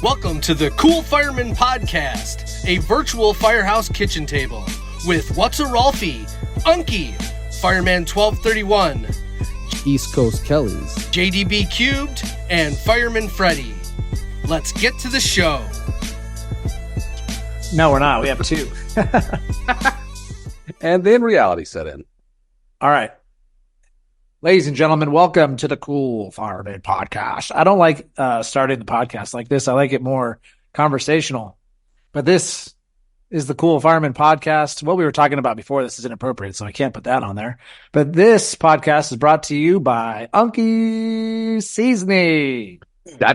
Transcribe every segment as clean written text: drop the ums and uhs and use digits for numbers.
Welcome to the Cool Fireman Podcast, a virtual firehouse kitchen table with What's a Rolfie, Unkie, Fireman 1231, East Coast Kellys, JDB Cubed, and Fireman Freddy. Let's get to the show. No, we're not. We have two. And then reality set in. All right. Ladies and gentlemen, welcome to the Cool Fireman Podcast. I don't like starting the podcast like this. I like it more conversational. But this is the Cool Fireman Podcast. What we were talking about before this is inappropriate, so I can't put that on there. But this podcast is brought to you by Unkie Seasoning.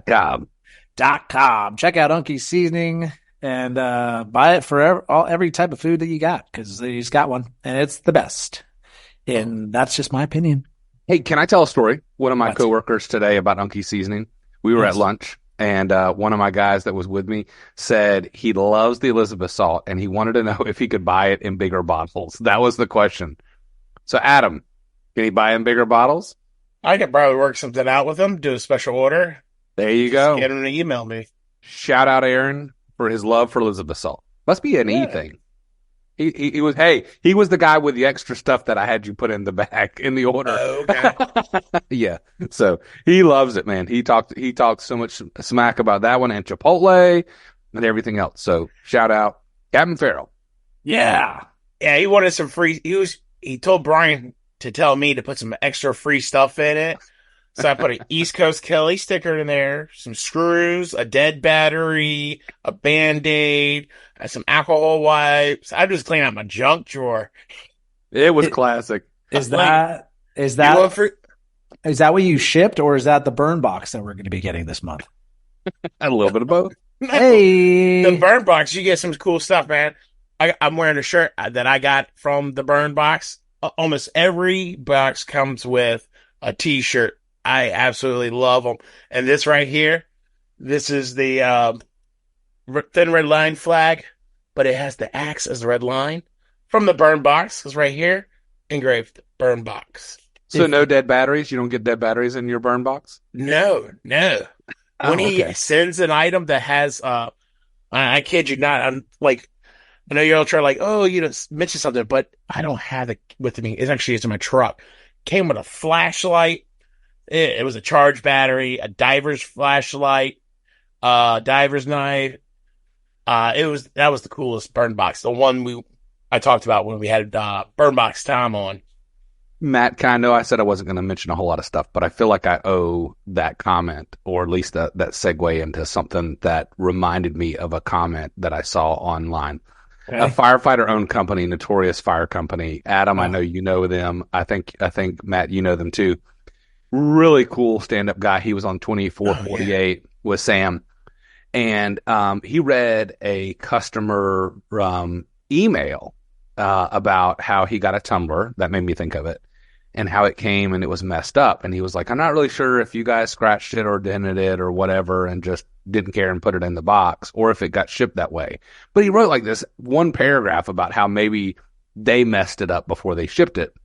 .com. Check out Unkie Seasoning and buy it for every type of food that you got, because he's got one, and it's the best. And that's just my opinion. Hey, can I tell a story? One of my coworkers today about Unkie Seasoning. We were at lunch, and one of my guys that was with me said he loves the Elizabeth salt, and he wanted to know if he could buy it in bigger bottles. That was the question. So, Adam, can he buy in bigger bottles? I could probably work something out with him, do a special order. There you go. Get him to email me. Shout out Aaron for his love for Elizabeth salt. Must be an E thing. He was the guy with the extra stuff that I had you put in the back in the order. Oh, okay. Yeah. So he loves it, man. He talked so much smack about that one and Chipotle and everything else. So shout out Captain Farrell. Yeah. Yeah, he wanted some free. He told Brian to tell me to put some extra free stuff in it. So I put an East Coast Kelly sticker in there, some screws, a dead battery, a Band-Aid, some alcohol wipes. I just cleaned out my junk drawer. It was classic. Is that what you shipped, or is that the burn box that we're going to be getting this month? A little bit of both. Hey, the burn box, you get some cool stuff, man. I'm wearing a shirt that I got from the burn box. Almost every box comes with a T-shirt. I absolutely love them. And this right here, this is the thin red line flag, but it has the axe as the red line from the burn box. It's right here, engraved burn box. So no dead batteries? You don't get dead batteries in your burn box? No. When he sends an item that has, I kid you not, I'm like, I know you're all trying mention something, but I don't have it with me. It's in my truck. Came with a flashlight. It was a charge battery, a diver's flashlight, diver's knife. That was the coolest burn box. The one I talked about when we had burn box Tom on. Matt, kind of know I said I wasn't going to mention a whole lot of stuff, but I feel like I owe that comment, or at least that segue into something that reminded me of a comment that I saw online. Okay. A firefighter-owned company, Notorious Fire Company. Adam, I know you know them. I think Matt, you know them too. Really cool stand-up guy. He was on 2448 with Sam. And he read a customer email about how he got a tumbler. That made me think of it. And how it came and it was messed up. And he was like, I'm not really sure if you guys scratched it or dented it or whatever and just didn't care and put it in the box, or if it got shipped that way. But he wrote like this one paragraph about how maybe they messed it up before they shipped it.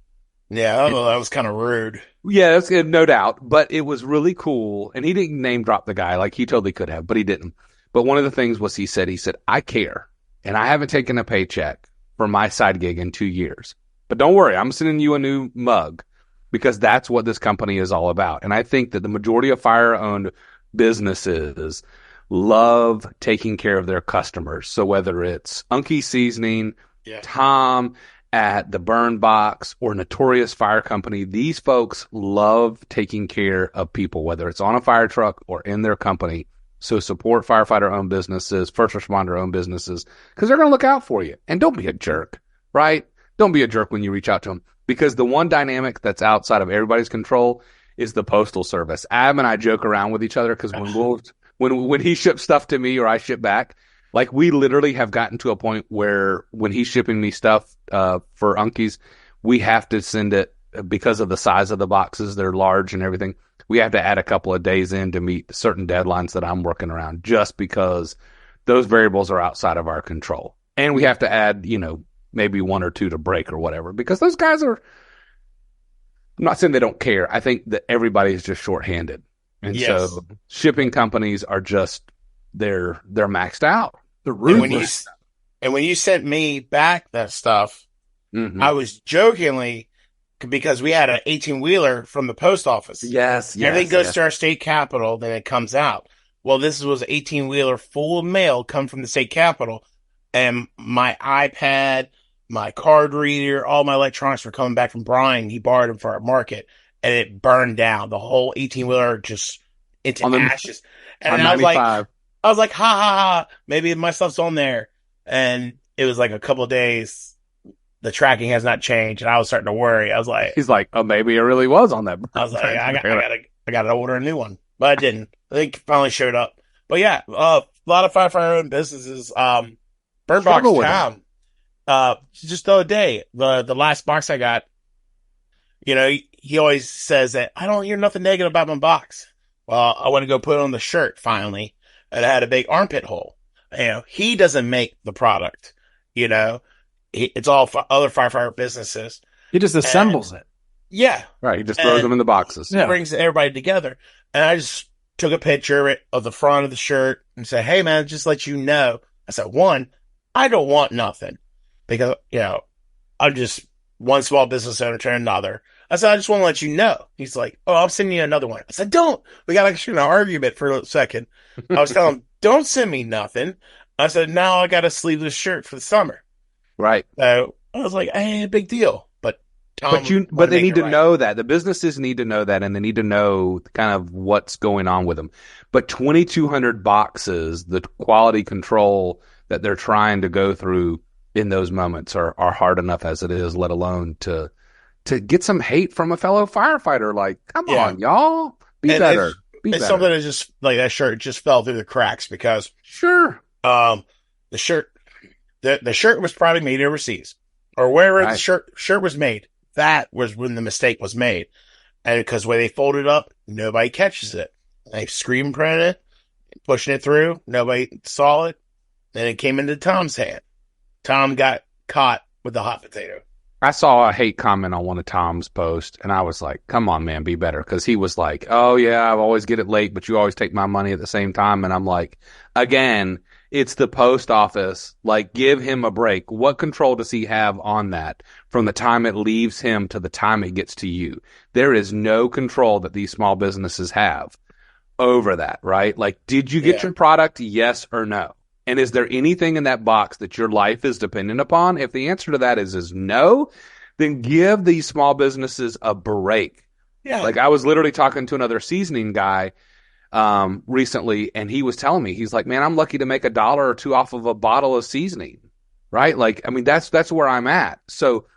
Yeah, that was kind of rude. Yeah, that's good, no doubt. But it was really cool. And he didn't name drop the guy like he totally could have, but he didn't. But one of the things was he said, I care. And I haven't taken a paycheck for my side gig in 2 years. But don't worry, I'm sending you a new mug, because that's what this company is all about. And I think that the majority of fire-owned businesses love taking care of their customers. So whether it's Unkie Seasoning, Tom at the Burn Box, or Notorious Fire Company, these folks love taking care of people, whether it's on a fire truck or in their company. So support firefighter-owned businesses, first responder-owned businesses, because they're going to look out for you. And don't be a jerk, right? Don't be a jerk when you reach out to them, because the one dynamic that's outside of everybody's control is the Postal Service. Ab and I joke around with each other because when he ships stuff to me or I ship back, like we literally have gotten to a point where when he's shipping me stuff for Unkies, we have to send it, because of the size of the boxes, they're large and everything. We have to add a couple of days in to meet certain deadlines that I'm working around, just because those variables are outside of our control. And we have to add, maybe one or two to break or whatever, because those guys are, I'm not saying they don't care. I think that everybody is just shorthanded. And so shipping companies are just they're maxed out. The ruthless. And when you sent me back that stuff, I was jokingly, because we had an 18-wheeler from the post office. Yes. Everything goes to our state capitol, then it comes out. Well, this was an 18-wheeler full of mail come from the state capitol, and my iPad, my card reader, all my electronics were coming back from Brian. He borrowed them for our market, and it burned down. The whole 18-wheeler just into ashes. And I was like, ha ha ha, maybe my stuff's on there. And it was like a couple of days. The tracking has not changed, and I was starting to worry. I was like, he's like, oh, maybe it really was on that. I was like, I got to order a new one, but I didn't. I think it finally showed up. But yeah, a lot of firefighter businesses. Bird Box Town. Just the other day, the last box I got, he always says that I don't hear nothing negative about my box. Well, I went to go put it on the shirt finally, and it had a big armpit hole. He doesn't make the product. It's all other firefighter businesses. He just assembles it. Yeah. Right. He just throws them in the boxes. Yeah. Brings everybody together. And I just took a picture of the front of the shirt and said, hey, man, just let you know. I said, one, I don't want nothing because, I'm just one small business owner to another. I said, I just want to let you know. He's like, oh, I'm sending you another one. I said, don't. We got actually an argument for a second. I was telling him, don't send me nothing. I said, now I got a sleeveless shirt for the summer. Right. So I was like, hey, big deal. But they need to know that. The businesses need to know that, and they need to know kind of what's going on with them. But 2,200 boxes, the quality control that they're trying to go through in those moments are hard enough as it is, let alone to get some hate from a fellow firefighter. Like, come on, y'all. Be better. It's something that just, like, that shirt just fell through the cracks because the shirt was probably made overseas or wherever the shirt was made. That was when the mistake was made. And because when they fold it up, nobody catches it. They screen printed it, pushing it through. Nobody saw it. Then it came into Tom's hand. Tom got caught with the hot potato. I saw a hate comment on one of Tom's posts, and I was like, come on, man, be better. Because he was like, oh, yeah, I always get it late, but you always take my money at the same time. And I'm like, again, it's the post office. Like, give him a break. What control does he have on that from the time it leaves him to the time it gets to you? There is no control that these small businesses have over that, right? Like, did you get your product? Yes or no? And is there anything in that box that your life is dependent upon? If the answer to that is no, then give these small businesses a break. Yeah. Like, I was literally talking to another seasoning guy recently, and he was telling me, he's like, man, I'm lucky to make $1 or $2 off of a bottle of seasoning, right? Like, I mean, that's where I'm at. So,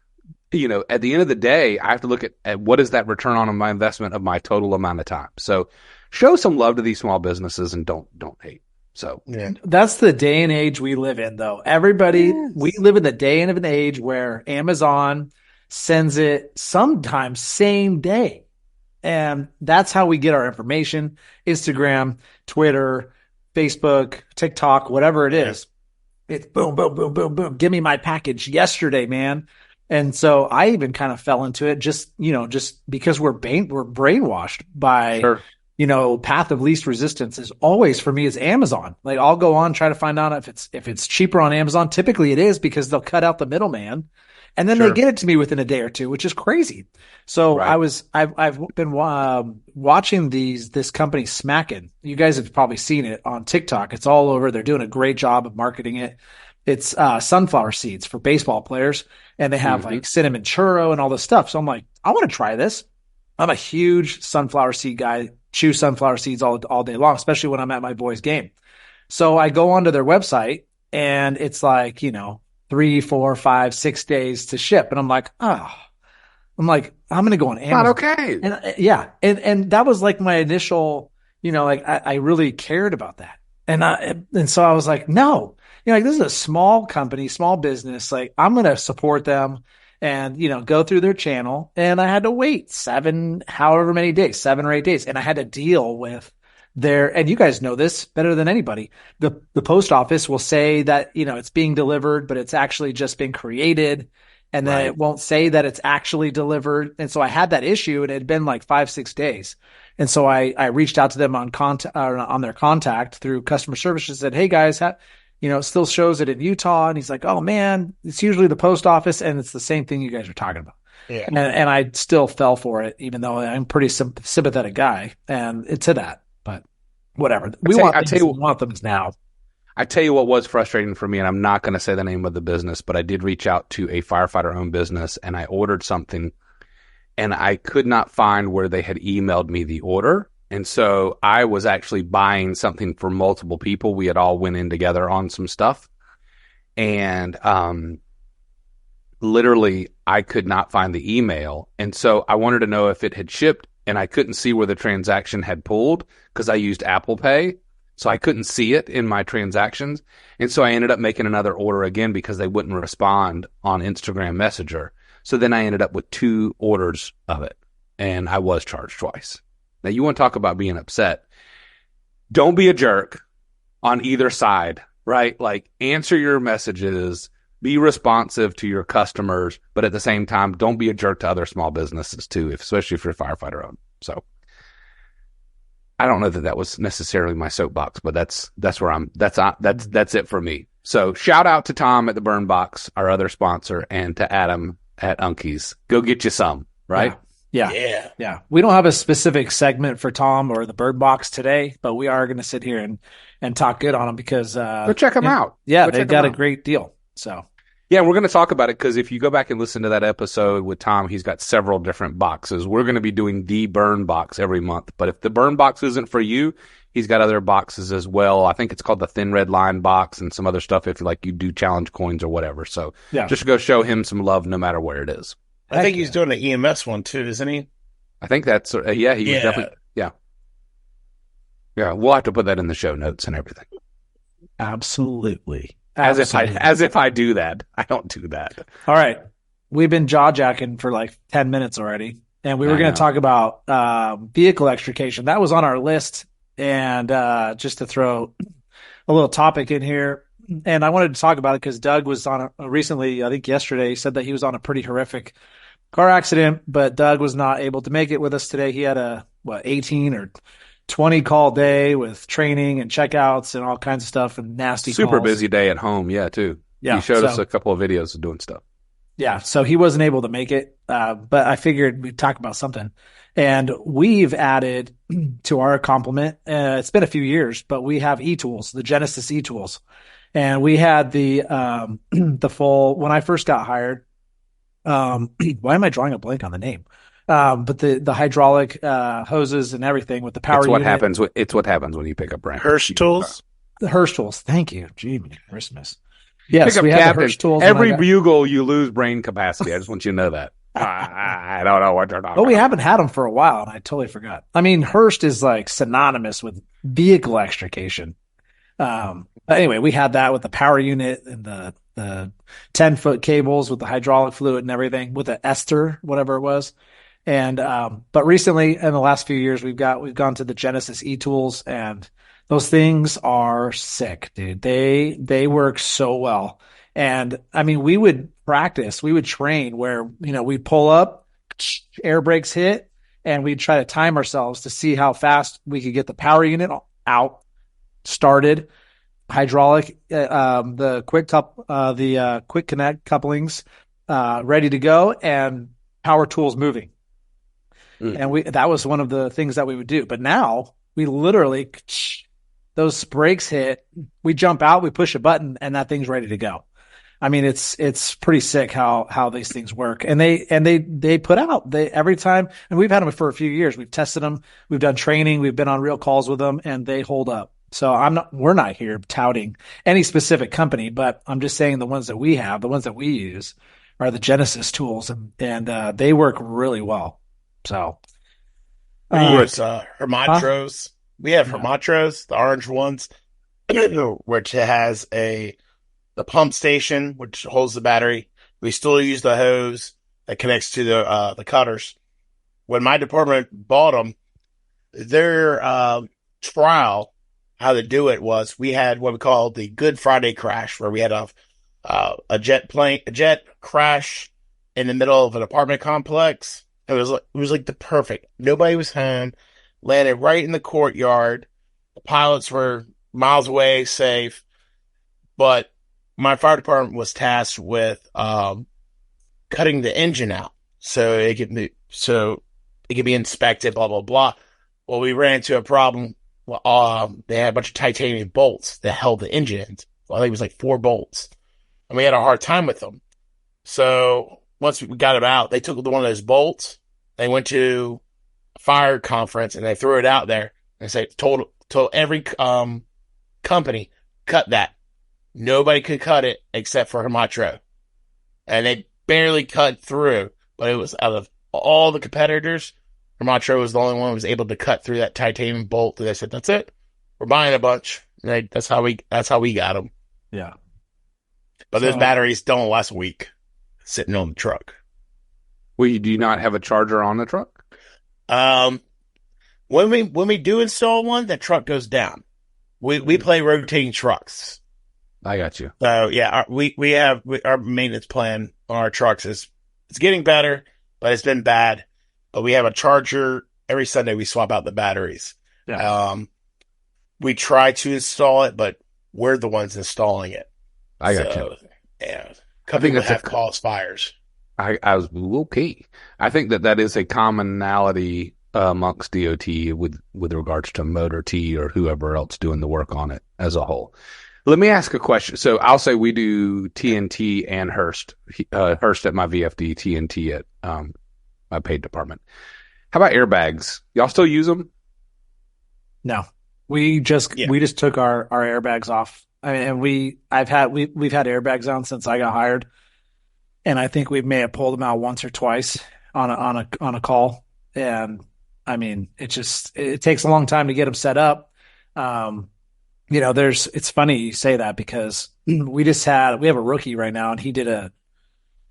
at the end of the day, I have to look at what is that return on my investment of my total amount of time. So show some love to these small businesses and don't hate. So that's the day and age we live in, though. Everybody, we live in the day and age where Amazon sends it sometimes same day. And that's how we get our information. Instagram, Twitter, Facebook, TikTok, whatever it is. It's boom, boom, boom, boom, boom. Give me my package yesterday, man. And so I even kind of fell into it just because we're brainwashed by, path of least resistance is always for me is Amazon. Like, I'll go on, try to find out if it's cheaper on Amazon. Typically it is because they'll cut out the middleman. And then they get it to me within a day or two, which is crazy. So I've been watching this company Smackin'. You guys have probably seen it on TikTok. It's all over. They're doing a great job of marketing it. It's sunflower seeds for baseball players, and they have like cinnamon churro and all this stuff. So I'm like, I want to try this. I'm a huge sunflower seed guy. Chew sunflower seeds all day long, especially when I'm at my boys' game. So I go onto their website, and it's like 3, 4, 5, 6 days to ship. And I'm like, I'm going to go on Amazon. Not okay. And and that was like my initial, I really cared about that. And so I was like, no, this is a small company, small business. Like, I'm going to support them and, go through their channel. And I had to wait 7 or 8 days. And I had to deal with and you guys know this better than anybody. The post office will say that, it's being delivered, but it's actually just been created. and then Right. it won't say that it's actually delivered. And so I had that issue, and it had been like 5-6 days. And so I reached out to them on on their contact through customer service and said, "Hey guys, it still shows it in Utah." And he's like, "Oh man, it's usually the post office, and it's the same thing you guys are talking about." Yeah. And I still fell for it, even though I'm a pretty sympathetic guy, and to that. But whatever, we want them now. I tell you what was frustrating for me, and I'm not going to say the name of the business, but I did reach out to a firefighter-owned business, and I ordered something, and I could not find where they had emailed me the order. And so I was actually buying something for multiple people. We had all went in together on some stuff, and literally I could not find the email. And so I wanted to know if it had shipped, and I couldn't see where the transaction had pulled because I used Apple Pay. So I couldn't see it in my transactions. And so I ended up making another order again because they wouldn't respond on Instagram Messenger. So then I ended up with 2 orders of it, and I was charged twice. Now, you want to talk about being upset. Don't be a jerk on either side, right? Like, answer your messages, be responsive to your customers, but at the same time, don't be a jerk to other small businesses too, especially if you're firefighter owned. So I don't know that was necessarily my soapbox, but that's where that's it for me. So shout out to Tom at the Burn Box, our other sponsor, and to Adam at Unkie's. Go get you some, right? Yeah. We don't have a specific segment for Tom or the Bird Box today, but we are going to sit here and talk good on them because go check them out. Yeah, they've got a great deal. So yeah, we're going to talk about it because if you go back and listen to that episode with Tom, he's got several different boxes. We're going to be doing the Burn Box every month. But if the Burn Box isn't for you, he's got other boxes as well. I think it's called the Thin Red Line Box and some other stuff if you do challenge coins or whatever. So just go show him some love no matter where it is. I think he's doing the EMS one too, isn't he? I think that's, he was definitely, yeah. Yeah, we'll have to put that in the show notes and everything. Absolutely. As if I do that. I don't do that. All right. We've been jaw-jacking for like 10 minutes already, and we were going to talk about vehicle extrication. That was on our list, and just to throw a little topic in here, and I wanted to talk about it because Doug was on recently, I think yesterday, said that he was on a pretty horrific car accident, but Doug was not able to make it with us today. He had a 18 or 20 call day with training and checkouts and all kinds of stuff and nasty super calls. Busy day at home. Yeah, too. Yeah. He showed us a couple of videos of doing stuff. Yeah. So he wasn't able to make it. But I figured we'd talk about something, and we've added to our complement. It's been a few years, but we have e-tools, the Genesis e-tools, and we had the full, when I first got hired, why am I drawing a blank on the name? But the hydraulic hoses and everything with the power It's what unit. It's what happens when you pick up brand. Hirsch tools. The Hirsch tools. Thank you. Gee, Christmas. Yes, pick up we have the Captain. Hirsch tools. Every bugle, you lose brain capacity. I just want you to know that. I don't know what you're talking about. We haven't had them for a while, and I totally forgot. I mean, Hirsch is like synonymous with vehicle extrication. But anyway, we had that with the power unit and the 10-foot cables with the hydraulic fluid and everything with the ester, whatever it was. And but recently, in the last few years, we've gone to the Genesis e-tools, and those things are sick, dude. They work so well. And I mean, we would practice, we would train where, we'd pull up, air brakes hit, and we'd try to time ourselves to see how fast we could get the power unit out, started, hydraulic, the quick connect couplings, ready to go, and power tools moving. And that was one of the things that we would do. But now we literally, those brakes hit, we jump out, we push a button, and that thing's ready to go. I mean, it's pretty sick how these things work. And they put out every time, and we've had them for a few years. We've tested them, we've done training, we've been on real calls with them, and they hold up. So we're not here touting any specific company, but I'm just saying the ones that we have, the ones that we use are the Genesis tools, and they work really well. So, It's Hermatros. We have Hermatros, the orange ones, which has the pump station, which holds the battery. We still use the hose that connects to the cutters. When my department bought them, their trial, how to do it was we had what we call the Good Friday crash, where we had a jet crash in the middle of an apartment complex. It was like the perfect. Nobody was home. Landed right in the courtyard. The pilots were miles away, safe. But my fire department was tasked with cutting the engine out so it could be inspected. Blah blah blah. Well, we ran into a problem. They had a bunch of titanium bolts that held the engine in. Well, I think it was like 4 bolts, and we had a hard time with them. So once we got them out, they took one of those bolts. They went to a fire conference and they threw it out there and told every company, cut that. Nobody could cut it except for Hamatro. And they barely cut through, but it was out of all the competitors, Hamatro was the only one who was able to cut through that titanium bolt. And they said, "That's it. We're buying a bunch." And that's how we got them. Yeah. But those batteries don't last a week sitting on the truck. Well, do you not have a charger on the truck? When we do install one, the truck goes down. We play rotating trucks. I got you. So yeah, we have our maintenance plan on our trucks it's getting better, but it's been bad. But we have a charger every Sunday. We swap out the batteries. Yeah. We try to install it, but we're the ones installing it. I got you. Yeah, I think have caused fires. I was okay. I think that is a commonality amongst DOT with regards to Motor T or whoever else doing the work on it as a whole. Let me ask a question. So I'll say we do TNT and Hearst at my VFD, TNT at my paid department. How about airbags? Y'all still use them? No, we just took our airbags off. I mean, and we've had airbags on since I got hired, and I think we may have pulled them out once or twice on a call. And I mean, it takes a long time to get them set up. It's funny you say that because we have a rookie right now, and he did an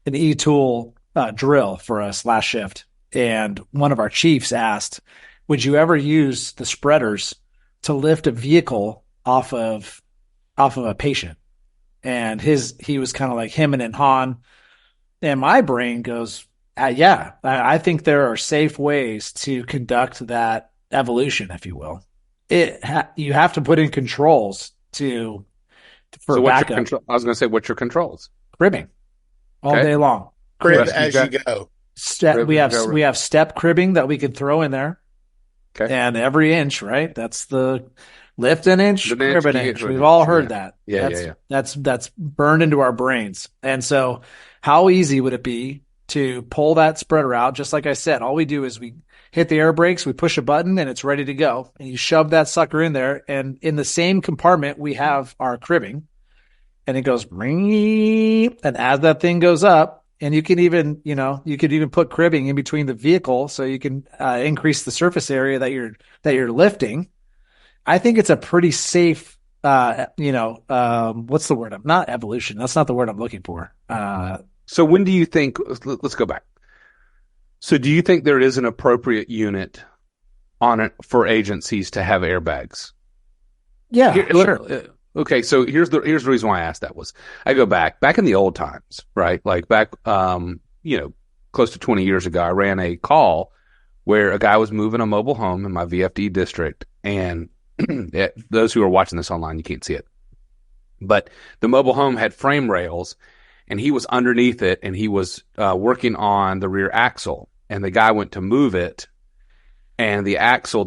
e-tool drill for us last shift. And one of our chiefs asked, "Would you ever use the spreaders to lift a vehicle off of a patient?" And he was kind of like hemming and hawing. And my brain goes, yeah, I think there are safe ways to conduct that evolution, if you will. You have to put in controls for backup. I was going to say, what's your controls? Cribbing all day long. Crib as you go. We have step cribbing that we could throw in there. Okay. And every inch, right? That's the lift an inch, crib an inch. We've all heard that. Yeah. That's burned into our brains. And so how easy would it be to pull that spreader out? Just like I said, all we do is we hit the air brakes, we push a button, and it's ready to go. And you shove that sucker in there, and in the same compartment, we have our cribbing. And it goes, and as that thing goes up, and you could even put cribbing in between the vehicle so you can increase the surface area that you're lifting. I think it's a pretty safe, what's the word? Not evolution. That's not the word I'm looking for. So when do you think, let's go back. So do you think there is an appropriate unit on it for agencies to have airbags? Yeah, sure. Okay, so here's the reason why I asked that was I go back in the old times, right? Like back, close to 20 years ago, I ran a call where a guy was moving a mobile home in my VFD district, and those who are watching this online, you can't see it, but the mobile home had frame rails, and he was underneath it, and he was working on the rear axle, and the guy went to move it, and the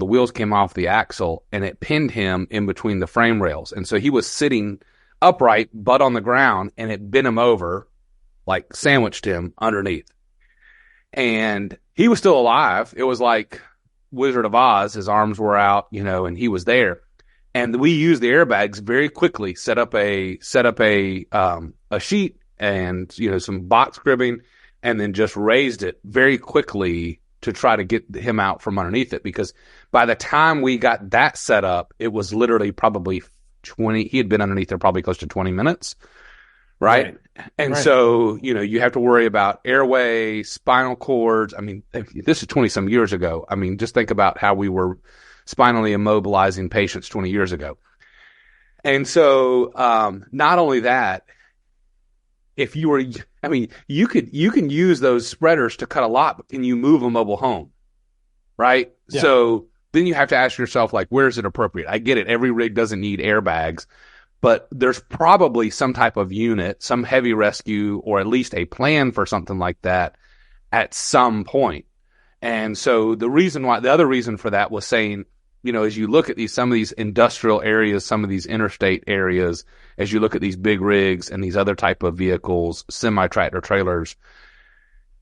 wheels came off the axle, and it pinned him in between the frame rails. And so he was sitting upright, butt on the ground, and it bent him over, like sandwiched him underneath. And he was still alive. It was like Wizard of Oz. His arms were out, and he was there. And we used the airbags very quickly, set up a sheet and, some box cribbing, and then just raised it very quickly to try to get him out from underneath it, because by the time we got that set up, it was literally probably 20, he had been underneath there probably close to 20 minutes. Right. And so, you have to worry about airway, spinal cords. I mean, this is 20 some years ago. I mean, just think about how we were spinally immobilizing patients 20 years ago. And so, not only that, if you were, I mean, you can use those spreaders to cut a lot, but can you move a mobile home? Right? Yeah. So then you have to ask yourself, like, where is it appropriate? I get it. Every rig doesn't need airbags, but there's probably some type of unit, some heavy rescue, or at least a plan for something like that at some point. And so the other reason for that was saying, as you look at some of these industrial areas, some of these interstate areas, as you look at these big rigs and these other type of vehicles, semi-tractor trailers,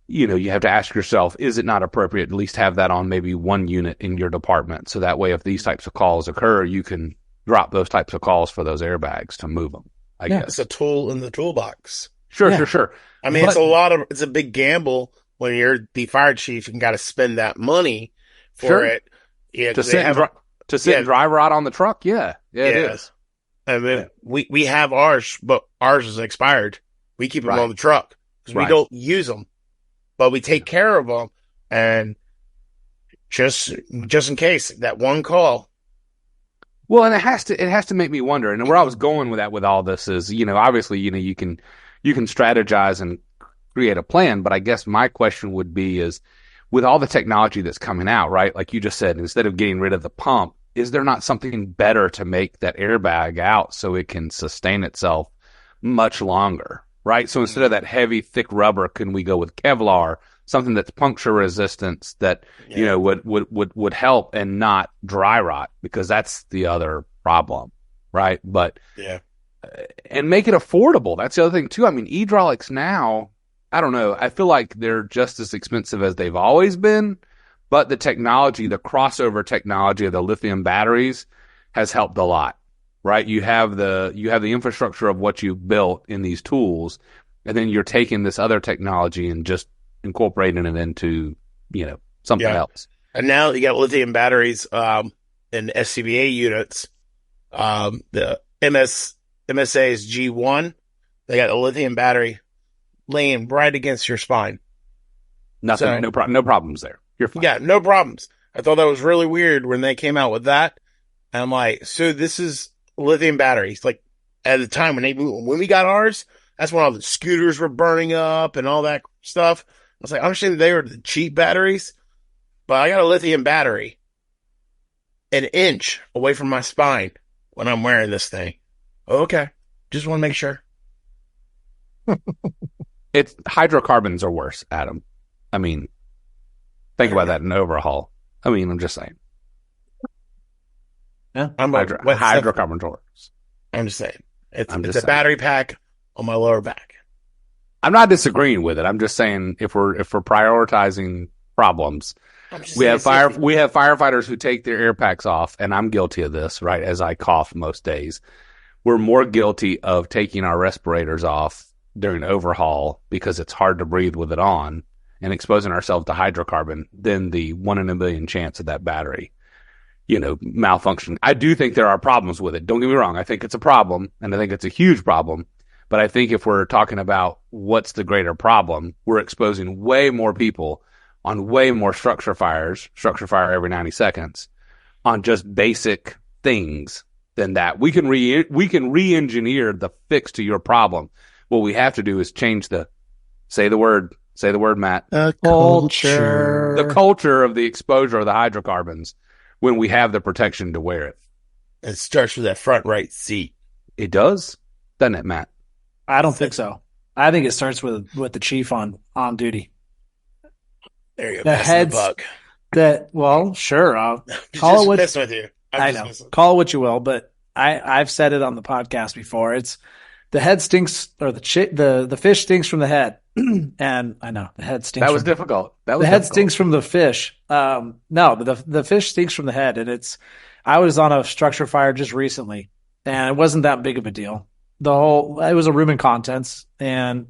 you have to ask yourself, is it not appropriate to at least have that on maybe one unit in your department? So that way, if these types of calls occur, you can drop those types of calls for those airbags to move them, I guess. It's a tool in the toolbox. Sure. I mean, it's a big gamble when you're the fire chief and got to spend that money for it. Yeah, to sit and drive right on the truck. Yeah, it is. I mean, we have ours, but ours is expired. We keep them on the truck because we don't use them, but we take care of them, and just in case that one call. Well, and it has to make me wonder. And where I was going with that, with all this is, obviously, you can strategize and create a plan, but I guess my question would be is, with all the technology that's coming out, right? Like you just said, instead of getting rid of the pump, is there not something better to make that airbag out so it can sustain itself much longer, right? So instead of that heavy, thick rubber, can we go with Kevlar, something that's puncture resistant that, would help and not dry rot, because that's the other problem, right? But, and make it affordable. That's the other thing too. I mean, hydraulics now, I don't know. I feel like they're just as expensive as they've always been, but the technology, the crossover technology of the lithium batteries has helped a lot, right? You have the infrastructure of what you've built in these tools, and then you're taking this other technology and just incorporating it into, something else. And now you got lithium batteries in SCBA units. The MSA's G1, they got a lithium battery laying right against your spine. Nothing, no problems there. You're fine. Yeah, no problems. I thought that was really weird when they came out with that. And I'm like, so this is lithium batteries. Like, at the time when we got ours, that's when all the scooters were burning up and all that stuff. I was like, I understand they were the cheap batteries, but I got a lithium battery an inch away from my spine when I'm wearing this thing. Okay. Just want to make sure. Hydrocarbons are worse, Adam. I mean, think about that in overhaul. I mean, I'm just saying. Yeah, hydrocarbons are worse. I'm just saying. It's a battery pack on my lower back. I'm not disagreeing with it. I'm just saying if we're prioritizing problems, we have firefighters who take their air packs off, and I'm guilty of this, right? As I cough most days, we're more guilty of taking our respirators off during overhaul because it's hard to breathe with it on and exposing ourselves to hydrocarbon than the 1 in a million chance of that battery, malfunction. I do think there are problems with it. Don't get me wrong. I think it's a problem, and I think it's a huge problem. But I think if we're talking about what's the greater problem, we're exposing way more people on way more structure fire every 90 seconds on just basic things than that. We can re-engineer the fix to your problem. What we have to do is change say the word, Matt. Culture. The culture of the exposure of the hydrocarbons when we have the protection to wear it. It starts with that front right seat. It does, doesn't it, Matt? I don't think so. I think it starts with the chief on duty. There you go. The heads. Well, sure. I'll call it what with you. I know. Call it what you will, but I've said it on the podcast before. It's the head stinks, or the fish stinks from the head, and I know the head stinks. That was difficult. The head stinks from the fish. No, but the fish stinks from the head, and it's. I was on a structure fire just recently, and it wasn't that big of a deal. It was a room and contents, and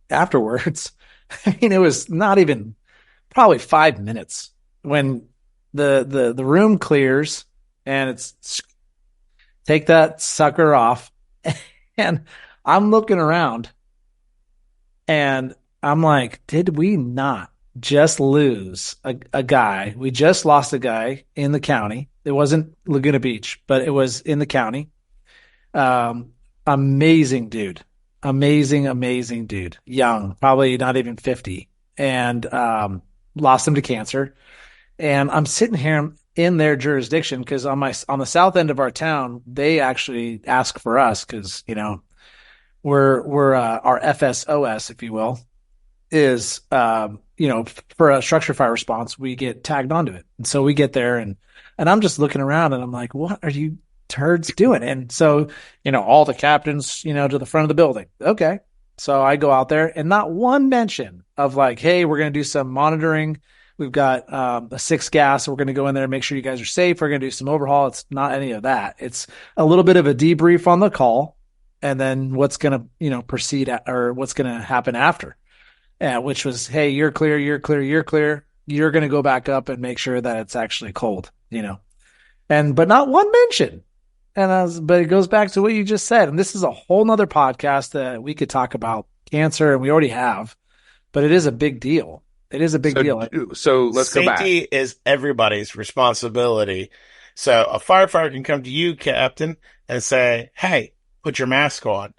afterwards, I mean, it was not even probably 5 minutes when the room clears, and it's take that sucker off, and I'm looking around, and I'm like, did we not just lose a guy? We just lost a guy in the county. It wasn't Laguna Beach, but it was in the county. Amazing dude. amazing dude, young, probably not even 50, and lost him to cancer. And I'm sitting here in their jurisdiction because on the south end of our town, they actually ask for us because we're our FSOS, if you will, is for a structure fire response, we get tagged onto it, and so we get there and I'm just looking around and I'm like, what are you turds doing? And so all the captains to the front of the building. Okay, so I go out there and not one mention of like, hey, we're going to do some monitoring. We've got a 6 gas. So we're going to go in there and make sure you guys are safe. We're going to do some overhaul. It's not any of that. It's a little bit of a debrief on the call, and then what's going to proceed or what's going to happen after. Which was, hey, you're clear. You're going to go back up and make sure that it's actually cold. But not one mention. But it goes back to what you just said. And this is a whole nother podcast that we could talk about cancer, and we already have, but it is a big deal. It is a big deal. So let's go back. Safety is everybody's responsibility. So a firefighter can come to you, Captain, and say, hey, put your mask on.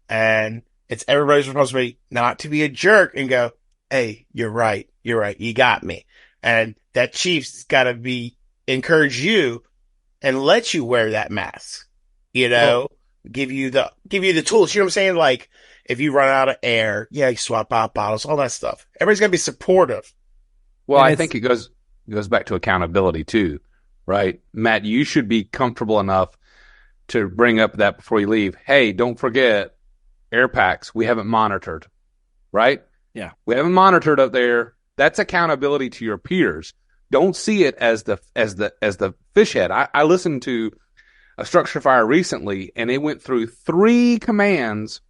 And it's everybody's responsibility not to be a jerk and go, hey, you're right. You got me. And that chief's got to encourage you and let you wear that mask, give you the tools. You know what I'm saying? Like if you run out of air, you swap out bottles, all that stuff. Everybody's got to be supportive. Well, I think it goes back to accountability too, right? Matt, you should be comfortable enough to bring up that before you leave. Hey, don't forget air packs. We haven't monitored, right? Yeah. We haven't monitored up there. That's accountability to your peers. Don't see it as the fish head. I listened to a structure fire recently, and it went through 3 commands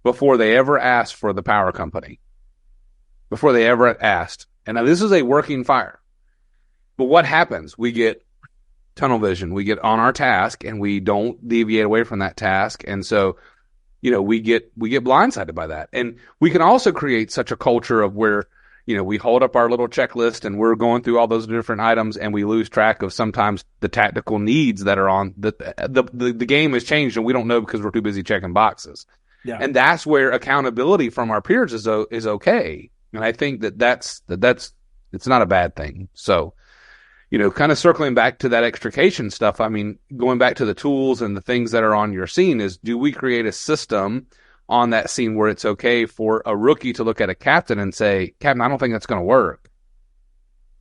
before they ever asked for the power company. Before they ever asked. And now this is a working fire. But what happens? We get tunnel vision. We get on our task, and we don't deviate away from that task. And so, we get blindsided by that. And we can also create such a culture of where we hold up our little checklist and we're going through all those different items, and we lose track of sometimes the tactical needs that are on the game has changed, and we don't know because we're too busy checking boxes. Yeah. And that's where accountability from our peers is okay. And I think that's it's not a bad thing. So, kind of circling back to that extrication stuff. I mean, going back to the tools and the things that are on your scene is, do we create a system on that scene where it's okay for a rookie to look at a captain and say, Captain, I don't think that's going to work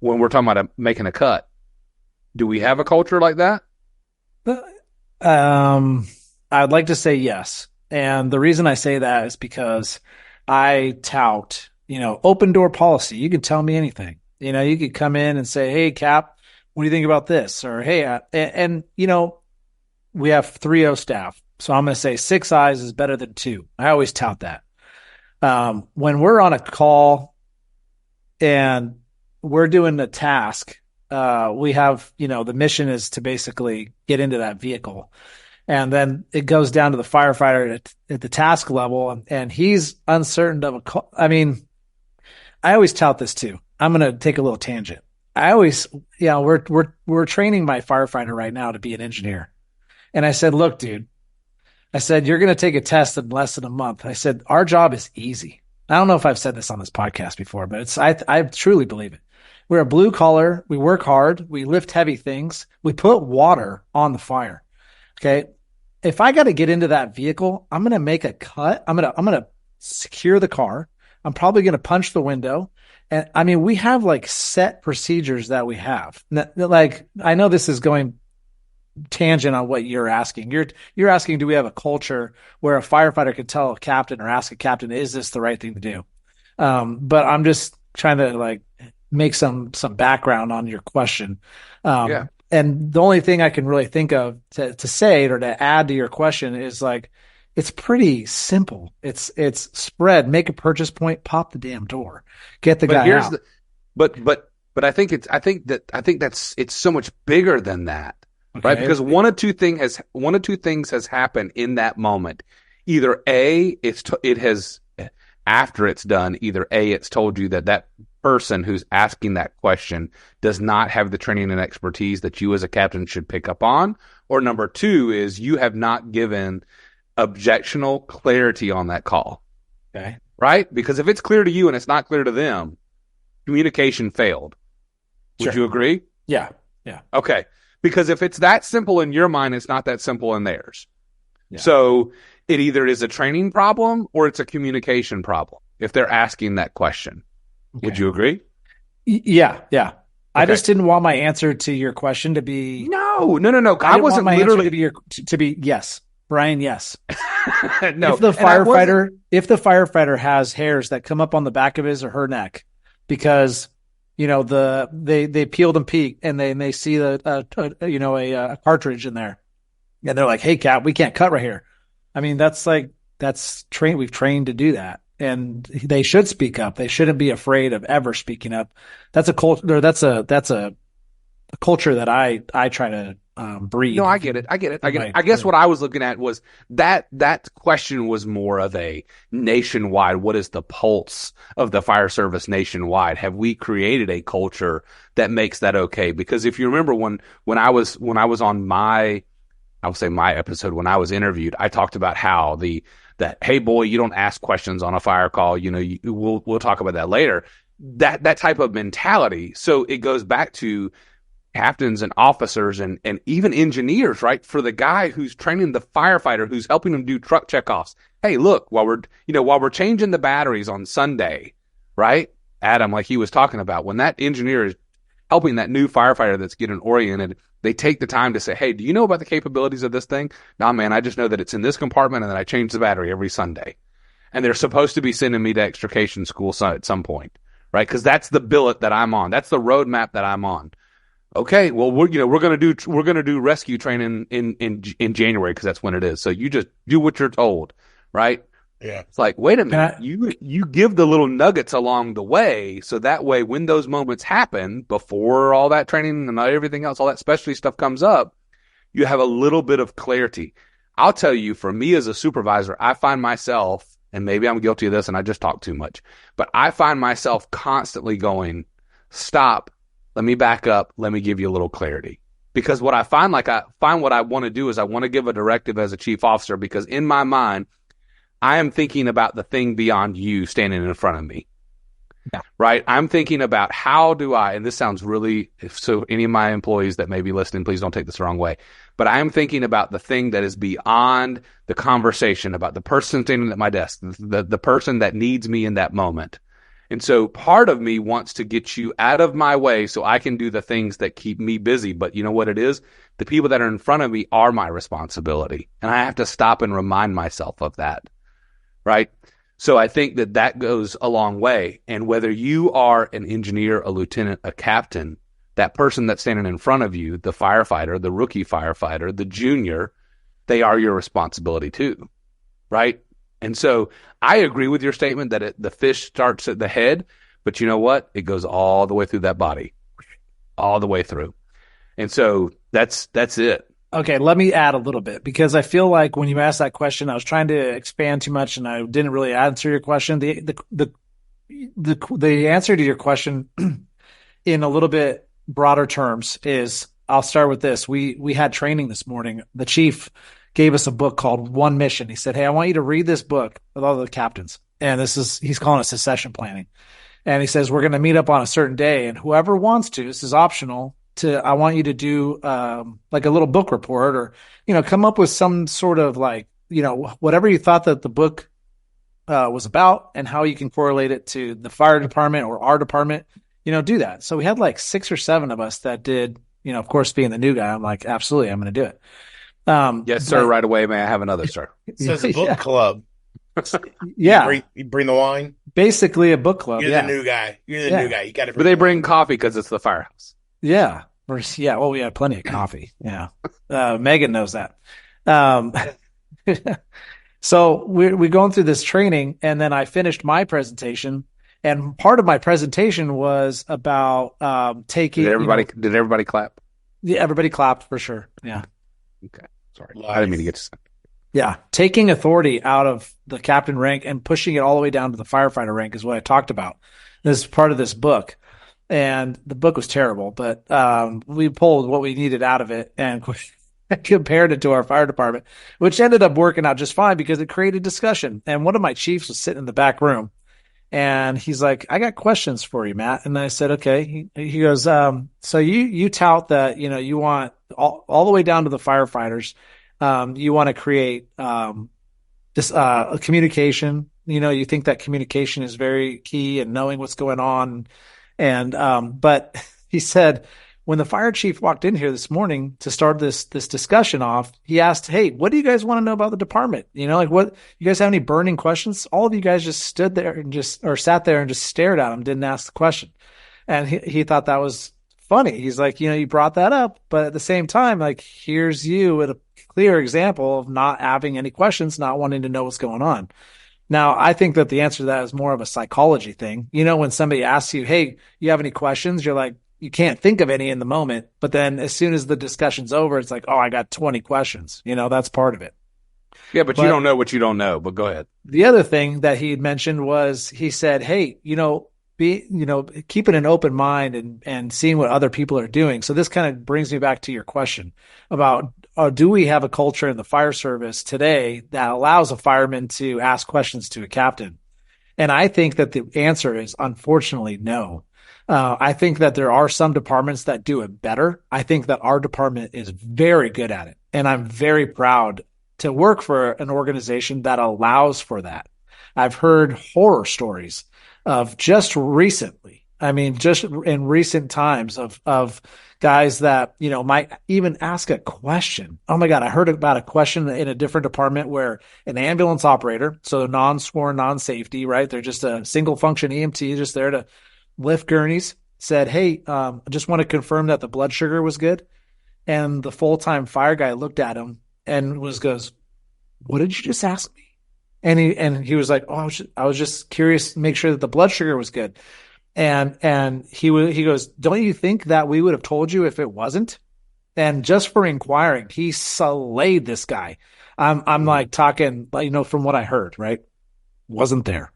when we're talking about making a cut? Do we have a culture like that? I'd like to say yes. And the reason I say that is because I tout, open door policy. You can tell me anything. You could come in and say, hey, Cap, what do you think about this? Or, hey, we have 3-0 staff. So I'm going to say 6 eyes is better than 2. I always tout that. When we're on a call and we're doing a task, we have, the mission is to basically get into that vehicle. And then it goes down to the firefighter at the task level, and he's uncertain of a call. I mean, I always tout this too. I'm going to take a little tangent. I always, we're training my firefighter right now to be an engineer. And I said, look, dude, you're going to take a test in less than a month. I said, our job is easy. I don't know if I've said this on this podcast before, but I truly believe it. We're a blue collar. We work hard. We lift heavy things. We put water on the fire. Okay. If I got to get into that vehicle, I'm going to make a cut. I'm going to secure the car. I'm probably going to punch the window. And I mean, we have like set procedures that we have. Like, I know this is going tangent on what you're asking. You're asking, do we have a culture where a firefighter could tell a captain or ask a captain, is this the right thing to do? But I'm just trying to like make some background on your question. And the only thing I can really think of to say or to add to your question is like, it's pretty simple. It's spread, make a purchase point, pop the damn door, get the guy out. But I think it's so much bigger than that. Okay. Right, because one of two things has happened in that moment. Either A, it has after it's done. Either A, it's told you that person who's asking that question does not have the training and expertise that you as a captain should pick up on, or number 2 is you have not given objectional clarity on that call. Okay. Right? Because if it's clear to you and it's not clear to them, communication failed. Would Sure. you agree? Yeah. Yeah. Okay. Because if it's that simple in your mind, it's not that simple in theirs. Yeah. So it either is a training problem or it's a communication problem if they're asking that question. Okay. Would you agree? Yeah. Yeah. I Okay. just didn't want my answer to your question to be. No. I didn't wasn't want my answer literally to be yes, Brian. Yes. no. If the and I wasn't- firefighter has hairs that come up on the back of his or her neck because they peeled and peeked and they see a cartridge in there and they're like, "Hey, Cap, we can't cut right here." I mean, that's trained. We've trained to do that, and they should speak up. They shouldn't be afraid of ever speaking up. That's a culture. That's a culture that I try to breed. No, I get it. I guess what I was looking at was that question was more of a nationwide. What is the pulse of the fire service nationwide? Have we created a culture that makes that okay? Because if you remember when I was on my episode, when I was interviewed, I talked about how that, hey boy, you don't ask questions on a fire call. We'll talk about that later. That type of mentality. So it goes back to captains and officers and even engineers, right? For the guy who's training the firefighter, who's helping them do truck checkoffs. Hey, look, while we're changing the batteries on Sunday, right? Adam, like he was talking about, when that engineer is helping that new firefighter that's getting oriented, they take the time to say, hey, do you know about the capabilities of this thing? Nah, man, I just know that it's in this compartment and that I change the battery every Sunday. And they're supposed to be sending me to extrication school at some point, right? Because that's the billet that I'm on. That's the roadmap that I'm on. Okay, well, we're gonna do rescue training in January because that's when it is. So you just do what you're told, right? Yeah. It's like, wait a minute, you give the little nuggets along the way, so that way when those moments happen before all that training and everything else, all that specialty stuff comes up, you have a little bit of clarity. I'll tell you, for me as a supervisor, I find myself, and maybe I'm guilty of this, and I just talk too much, but I find myself constantly going, stop. Let me back up. Let me give you a little clarity. Because what I find what I want to do is I want to give a directive as a chief officer, because in my mind, I am thinking about the thing beyond you standing in front of me. Yeah. Right? I'm thinking about how do I, and this sounds really, so any of my employees that may be listening, please don't take this the wrong way, but I am thinking about the thing that is beyond the conversation, about the person standing at my desk, the person that needs me in that moment. And so part of me wants to get you out of my way so I can do the things that keep me busy. But you know what it is? The people that are in front of me are my responsibility. And I have to stop and remind myself of that. Right? So I think that goes a long way. And whether you are an engineer, a lieutenant, a captain, that person that's standing in front of you, the firefighter, the rookie firefighter, the junior, they are your responsibility too. Right? And so I agree with your statement that the fish starts at the head, but you know what? It goes all the way through that body, all the way through. And so that's it. Okay, let me add a little bit, because I feel like when you asked that question, I was trying to expand too much and I didn't really answer your question. The answer to your question in a little bit broader terms is, I'll start with this. We had training this morning. The chief gave us a book called One Mission. He said, hey, I want you to read this book with all the captains. And he's calling it succession planning. And he says, we're going to meet up on a certain day, and whoever wants to, this is optional, I want you to do like a little book report, or, come up with some sort of whatever you thought that the book was about and how you can correlate it to the fire department or our department, do that. So we had like 6 or 7 of us that did, of course, being the new guy, I'm like, absolutely, I'm going to do it. Yes, sir. Right away. May I have another, sir? So it's a book club. Yeah. You bring the wine. Basically a book club. You're the new guy. You're the new guy. You got to. But they bring coffee because it's the firehouse. Yeah. Yeah. Well, we had plenty of coffee. Yeah. Megan knows that. So we're going through this training, and then I finished my presentation, and part of my presentation was about taking. Did everybody clap? Yeah, everybody clapped for sure. Yeah. Okay. Sorry. I didn't mean to get you. Yeah. Taking authority out of the captain rank and pushing it all the way down to the firefighter rank is what I talked about. This is part of this book. And the book was terrible, but we pulled what we needed out of it. And compared it to our fire department, which ended up working out just fine because it created discussion. And one of my chiefs was sitting in the back room, and he's like, "I got questions for you, Matt." And I said, "Okay." He goes, "So you tout that, you want all the way down to the firefighters, you want to create this communication. You think that communication is very key and knowing what's going on." And but he said, when the fire chief walked in here this morning to start this discussion off, he asked, "Hey, what do you guys want to know about the department? What, you guys have any burning questions?" All of you guys just stood there and sat there and just stared at him, didn't ask the question. And he thought that was funny. He's like, you brought that up, but at the same time, like, here's you with a clear example of not having any questions, not wanting to know what's going on. Now, I think that the answer to that is more of a psychology thing. When somebody asks you, "Hey, you have any questions?" You're like, you can't think of any in the moment, but then as soon as the discussion's over, it's like, "Oh, I got 20 questions." That's part of it. Yeah, but you don't know what you don't know, but go ahead. The other thing that he had mentioned was, he said, "Hey, keeping an open mind and seeing what other people are doing." So this kind of brings me back to your question about, do we have a culture in the fire service today that allows a fireman to ask questions to a captain? And I think that the answer is, unfortunately, no. I think that there are some departments that do it better. I think that our department is very good at it. And I'm very proud to work for an organization that allows for that. I've heard horror stories of just recently. I mean, just in recent times of guys that, might even ask a question. Oh my God, I heard about a question in a different department where an ambulance operator, so non-sworn, non-safety, right? They're just a single function EMT, just there to lift gurneys, said, "Hey, I just want to confirm that the blood sugar was good." And the full-time fire guy looked at him and goes, "What did you just ask me?" And he was like, "Oh, I was just curious to make sure that the blood sugar was good." And he goes, "Don't you think that we would have told you if it wasn't?" And just for inquiring, he slayed this guy. I'm like talking, from what I heard, right? Wasn't there.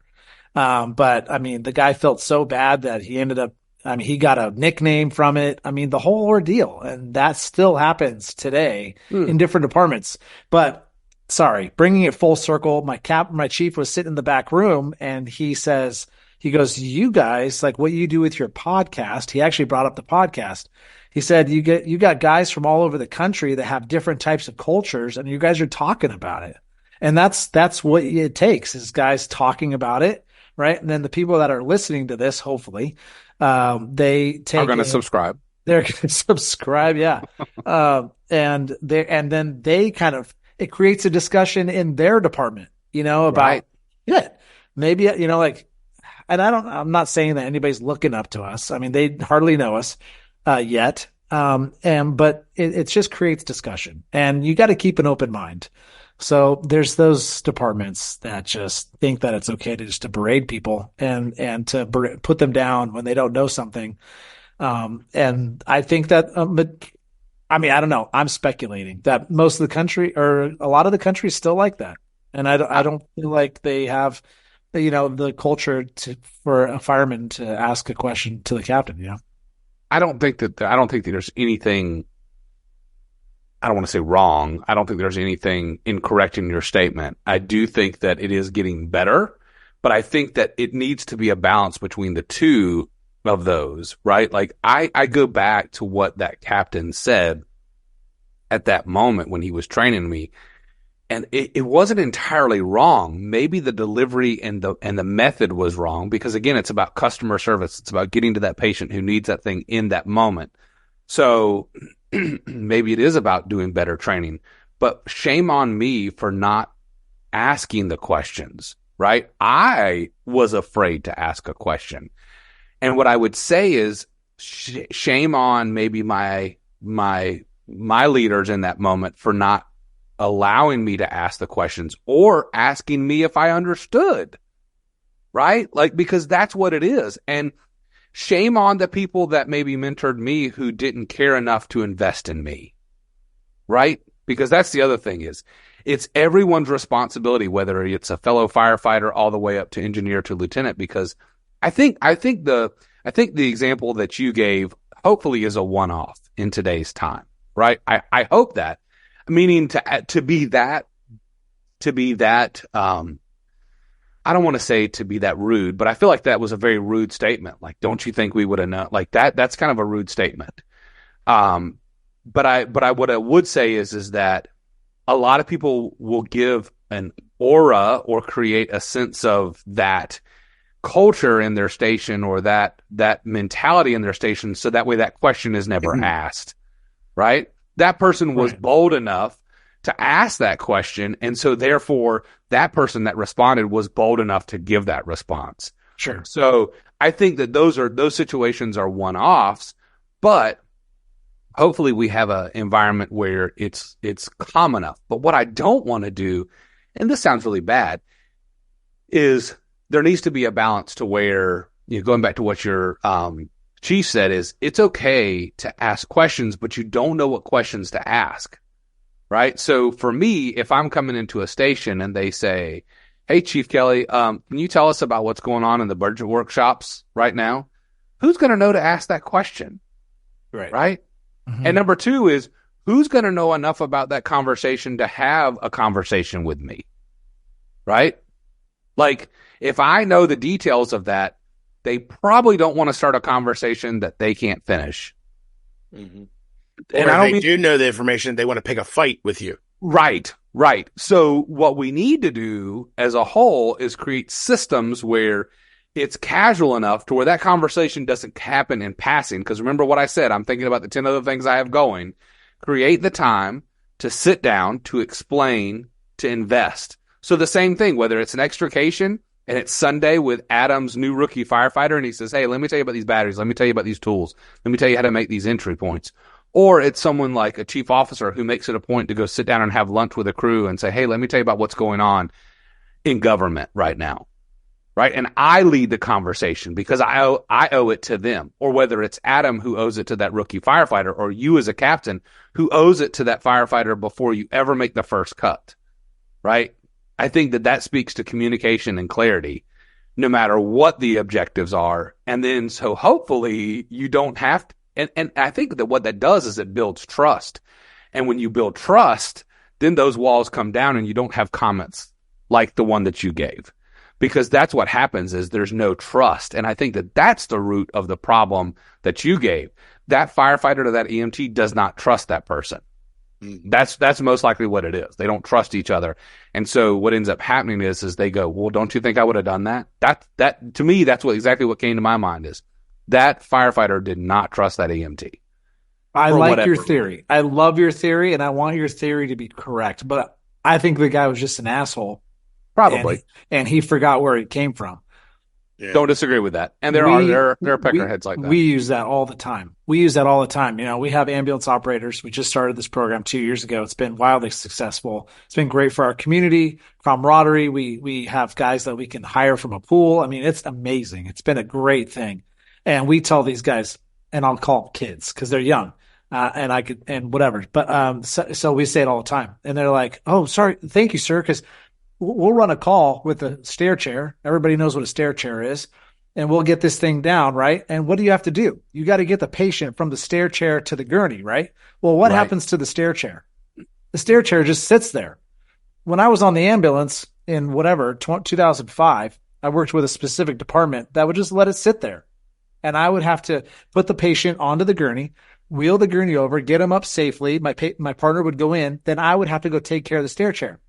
But I mean, the guy felt so bad that he ended up, he got a nickname from it. The whole ordeal, and that still happens today in different departments. But sorry, bringing it full circle, my chief was sitting in the back room, and he goes, "You guys, like what you do with your podcast," he actually brought up the podcast. He said, you got guys from all over the country that have different types of cultures, and you guys are talking about it. And that's what it takes, is guys talking about it. Right. And then the people that are listening to this, hopefully, are going to subscribe. They're going to subscribe. Yeah. And then they kind of, it creates a discussion in their department, about it. Maybe, and I'm not saying that anybody's looking up to us. They hardly know us, yet. But it just creates discussion, and you got to keep an open mind. So there's those departments that just think that it's okay to just to berate people and to put them down when they don't know something. And I think that, I don't know. I'm speculating that most of the country, or a lot of the country, is still like that. And I don't feel like they have, the culture for a fireman to ask a question to the captain. I don't think that there's anything, I don't want to say wrong. I don't think there's anything incorrect in your statement. I do think that it is getting better, but I think that it needs to be a balance between the two of those, right? Like I go back to what that captain said at that moment when he was training me, and it wasn't entirely wrong. Maybe the delivery and the method was wrong, because again, it's about customer service. It's about getting to that patient who needs that thing in that moment. So maybe it is about doing better training, but shame on me for not asking the questions, right? I was afraid to ask a question. And what I would say is shame on maybe my leaders in that moment for not allowing me to ask the questions or asking me if I understood, right? Like, because that's what it is. And shame on the people that maybe mentored me who didn't care enough to invest in me, right? Because that's the other thing, is it's everyone's responsibility, whether it's a fellow firefighter all the way up to engineer to lieutenant, because I think the example that you gave hopefully is a one-off in today's time, right? I hope that, meaning to be that, I don't want to say to be that rude, but I feel like that was a very rude statement. Like, don't you think we would have known? Like that's kind of a rude statement. But what I would say is that a lot of people will give an aura or create a sense of that culture in their station or that mentality in their station. So that way that question is never asked, right? That person was bold enough to ask that question. And so therefore that person that responded was bold enough to give that response. Sure. So I think that those situations are one-offs, but hopefully we have an environment where it's calm enough. But what I don't want to do, and this sounds really bad, is there needs to be a balance to where, going back to what your chief said, is it's okay to ask questions, but you don't know what questions to ask. Right. So for me, if I'm coming into a station and they say, "Hey, Chief Kelly, can you tell us about what's going on in the budget workshops right now?" Who's going to know to ask that question? Right. Mm-hmm. And number two is, who's going to know enough about that conversation to have a conversation with me? Right. Like, if I know the details of that, they probably don't want to start a conversation that they can't finish. Mm-hmm. And or if they do know the information, they want to pick a fight with you. Right. So what we need to do as a whole is create systems where it's casual enough to where that conversation doesn't happen in passing. Because remember what I said, I'm thinking about the 10 other things I have going. Create the time to sit down, to explain, to invest. So the same thing, whether it's an extrication and it's Sunday with Adam's new rookie firefighter, and he says, "Hey, let me tell you about these batteries. Let me tell you about these tools. Let me tell you how to make these entry points." Or it's someone like a chief officer who makes it a point to go sit down and have lunch with a crew and say, "Hey, let me tell you about what's going on in government right now." Right. And I lead the conversation because I owe it to them. Or whether it's Adam who owes it to that rookie firefighter, or you as a captain who owes it to that firefighter before you ever make the first cut. Right. I think that speaks to communication and clarity, no matter what the objectives are. And then so hopefully you don't have to. And I think that what that does is it builds trust. And when you build trust, then those walls come down and you don't have comments like the one that you gave. Because that's what happens, is there's no trust. And I think that that's the root of the problem that you gave. That firefighter or that EMT does not trust that person. That's most likely what it is. They don't trust each other. And so what ends up happening is they go, "Well, don't you think I would have done that?" That to me, that's exactly what came to my mind is that firefighter did not trust that EMT. I like your theory. I love your theory, and I want your theory to be correct. But I think the guy was just an asshole. Probably. And he forgot where he came from. Yeah. Don't disagree with that. And there are peckerheads like that. We use that all the time. We have ambulance operators. We just started this program 2 years ago. It's been wildly successful. It's been great for our community, camaraderie. We have guys that we can hire from a pool. I mean, it's amazing. It's been a great thing. And we tell these guys, and I'll call them kids because they're young, and whatever. But so we say it all the time. And they're like, "Oh, sorry. Thank you, sir." Because we'll run a call with a stair chair. Everybody knows what a stair chair is. And we'll get this thing down, right? And what do you have to do? You got to get the patient from the stair chair to the gurney, right? Well, what happens to the stair chair? The stair chair just sits there. When I was on the ambulance in 2005, I worked with a specific department that would just let it sit there. And I would have to put the patient onto the gurney, wheel the gurney over, get him up safely. My partner would go in. Then I would have to go take care of the stair chair.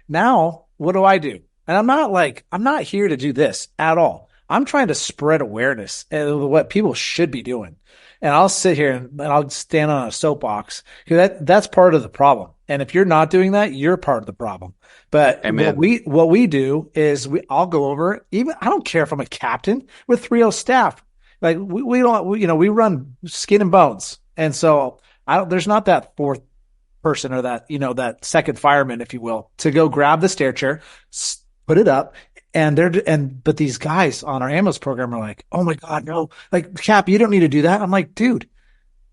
Now, what do? And I'm not here to do this at all. I'm trying to spread awareness of what people should be doing. And I'll sit here and I'll stand on a soapbox because that's part of the problem. And if you're not doing that, you're part of the problem. But what we do is I'll go over, even, I don't care if I'm a captain with 3O staff. Like we run skin and bones. And so there's not that fourth person or that second fireman, if you will, to go grab the stair chair, put it up. But these guys on our ambulance program are like, "Oh my God, no, like Cap, you don't need to do that." I'm like, dude,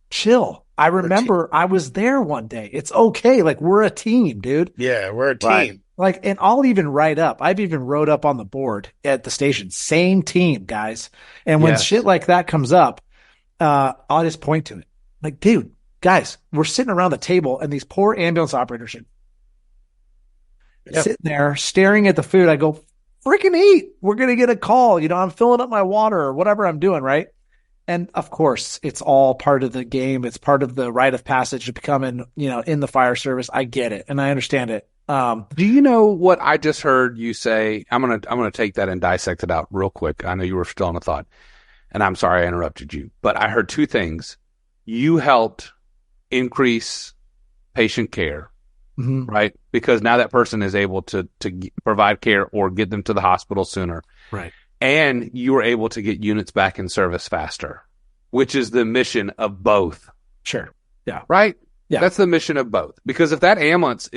chill. I remember I was there one day. It's okay. Like, we're a team, dude. Yeah, we're a team. Right. Like, and I'll even write up. I've even wrote up on the board at the station, same team, guys. And when shit like that comes up, I'll just point to it. Like, dude, Guys, we're sitting around the table and these poor ambulance operators are sitting there staring at the food. I go, freaking eat. We're going to get a call. I'm filling up my water or whatever I'm doing, right? And of course, it's all part of the game. It's part of the rite of passage of becoming, in the fire service. I get it and I understand it. Do you know what I just heard you say? I'm gonna take that and dissect it out real quick. I know you were still on a thought, and I'm sorry I interrupted you, but I heard two things. You helped increase patient care, right? Because now that person is able to provide care or get them to the hospital sooner, right? And you were able to get units back in service faster, which is the mission of both. Sure. Yeah. Right? Yeah. That's the mission of both. Because if that ambulance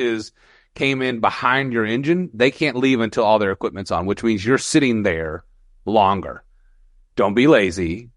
came in behind your engine, they can't leave until all their equipment's on, which means you're sitting there longer. Don't be lazy.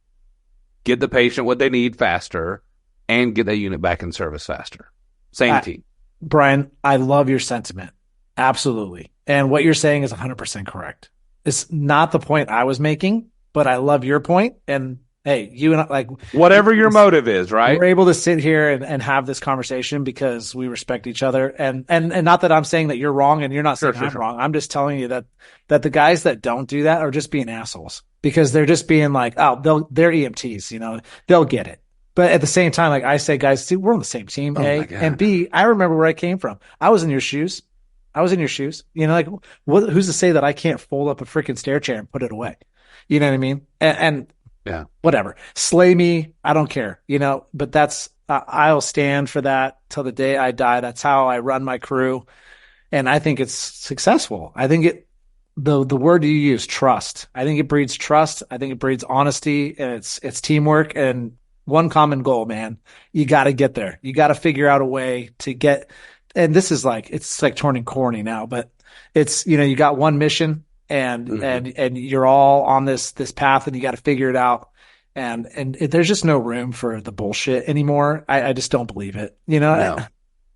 Get the patient what they need faster and get that unit back in service faster. Same team. Brian, I love your sentiment. Absolutely. And what you're saying is 100% correct. It's not the point I was making, but I love your point. And hey, you and I, whatever your motive is, right? We're able to sit here and have this conversation because we respect each other. And not that I'm saying that you're wrong and you're not saying I'm wrong. I'm just telling you that the guys that don't do that are just being assholes because they're just being like, oh, they're EMTs, they'll get it. But at the same time, like I say, guys, see, we're on the same team, A. And B, I remember where I came from. I was in your shoes. Who's to say that I can't fold up a freaking stair chair and put it away? You know what I mean? And yeah, whatever. Slay me. I don't care, but that's, I'll stand for that till the day I die. That's how I run my crew. And I think it's successful. I think the word you use, trust. I think it breeds trust. I think it breeds honesty and it's teamwork and one common goal, man. You got to get there. You got to figure out a way to get, and this is it's turning corny now, but it's, you got one mission and you're all on this path and you got to figure it out. And there's just no room for the bullshit anymore. I just don't believe it, No.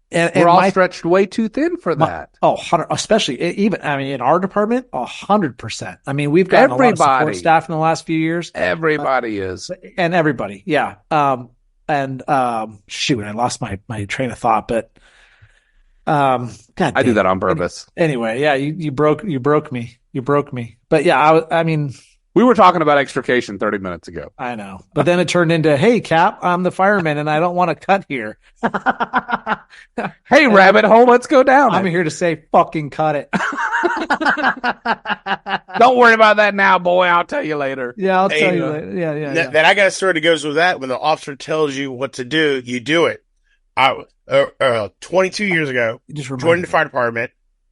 And we're all stretched way too thin for that. Especially even, in our department, 100%. We've got a lot of support staff in the last few years. Everybody is. And everybody. Yeah. Shoot, I lost my train of thought, but, God I do that on purpose. Anyway. Yeah. You broke me. But yeah, we were talking about extrication 30 minutes ago. I know. But then it turned into, hey, Cap, I'm the fireman and I don't want to cut here. Hey, rabbit hole, let's go down. I'm here to say fucking cut it. Don't worry about that now, boy. I'll tell you later. Yeah, I'll tell you later. Yeah. Then I got a story that goes with that. When the officer tells you what to do, you do it. 22 years ago, joined the fire department.